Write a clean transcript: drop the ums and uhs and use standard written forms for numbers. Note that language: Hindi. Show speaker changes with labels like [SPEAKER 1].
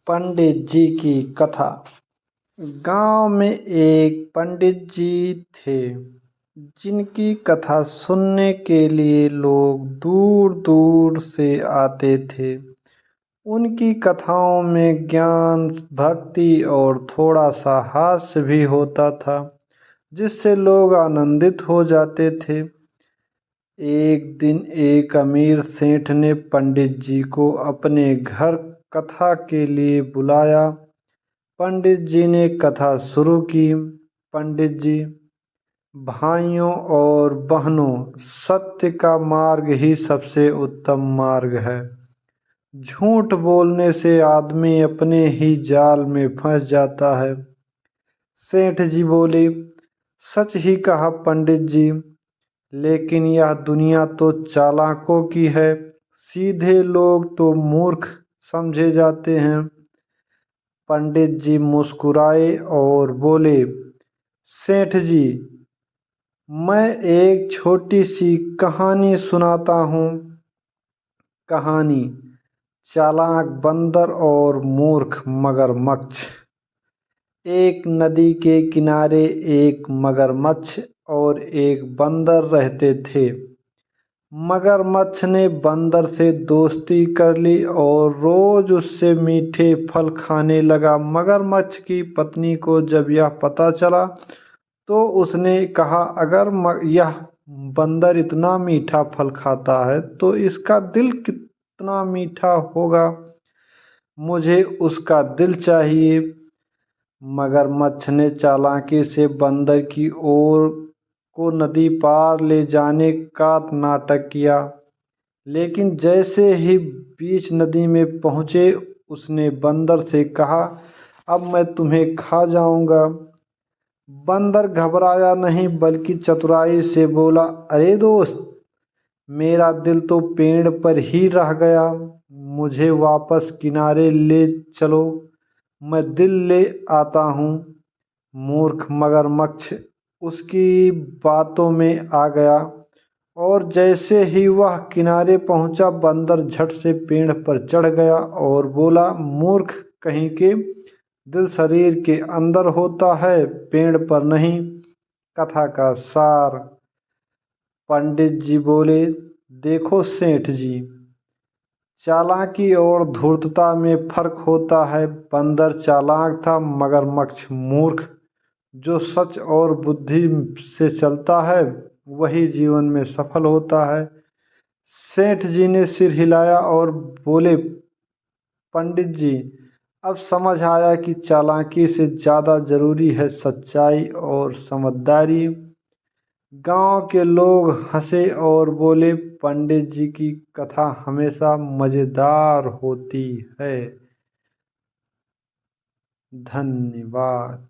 [SPEAKER 1] पंडित जी की कथा। गांव में एक पंडित जी थे जिनकी कथा सुनने के लिए लोग दूर दूर से आते थे। उनकी कथाओं में ज्ञान, भक्ति और थोड़ा सा हास्य भी होता था, जिससे लोग आनंदित हो जाते थे। एक दिन एक अमीर सेठ ने पंडित जी को अपने घर कथा के लिए बुलाया। पंडित जी ने कथा शुरू की। पंडित जी, भाइयों और बहनों, सत्य का मार्ग ही सबसे उत्तम मार्ग है। झूठ बोलने से आदमी अपने ही जाल में फंस जाता है। सेठ जी बोले, सच ही कहा पंडित जी, लेकिन यह दुनिया तो चालाकों की है, सीधे लोग तो मूर्ख समझे जाते हैं। पंडित जी मुस्कुराए और बोले, सेठ जी, मैं एक छोटी सी कहानी सुनाता हूँ। कहानी, चालाक बंदर और मूर्ख मगरमच्छ। एक नदी के किनारे एक मगरमच्छ और एक बंदर रहते थे। मगरमच्छ ने बंदर से दोस्ती कर ली और रोज उससे मीठे फल खाने लगा। मगरमच्छ की पत्नी को जब यह पता चला तो उसने कहा, अगर यह बंदर इतना मीठा फल खाता है तो इसका दिल कितना मीठा होगा, मुझे उसका दिल चाहिए। मगरमच्छ ने चालाकी से बंदर की ओर को नदी पार ले जाने का नाटक किया, लेकिन जैसे ही बीच नदी में पहुंचे उसने बंदर से कहा, अब मैं तुम्हें खा जाऊंगा। बंदर घबराया नहीं बल्कि चतुराई से बोला, अरे दोस्त, मेरा दिल तो पेड़ पर ही रह गया, मुझे वापस किनारे ले चलो, मैं दिल ले आता हूँ। मूर्ख मगरमच्छ उसकी बातों में आ गया और जैसे ही वह किनारे पहुंचा बंदर झट से पेड़ पर चढ़ गया और बोला, मूर्ख कहीं के, दिल शरीर के अंदर होता है, पेड़ पर नहीं। कथा का सार। पंडित जी बोले, देखो सेठ जी, चालाकी और धूर्तता में फर्क होता है। बंदर चालाक था, मगरमच्छ मूर्ख। जो सच और बुद्धि से चलता है वही जीवन में सफल होता है। सेठ जी ने सिर हिलाया और बोले, पंडित जी, अब समझ आया कि चालाकी से ज्यादा जरूरी है सच्चाई और समझदारी। गांव के लोग हंसे और बोले, पंडित जी की कथा हमेशा मजेदार होती है। धन्यवाद।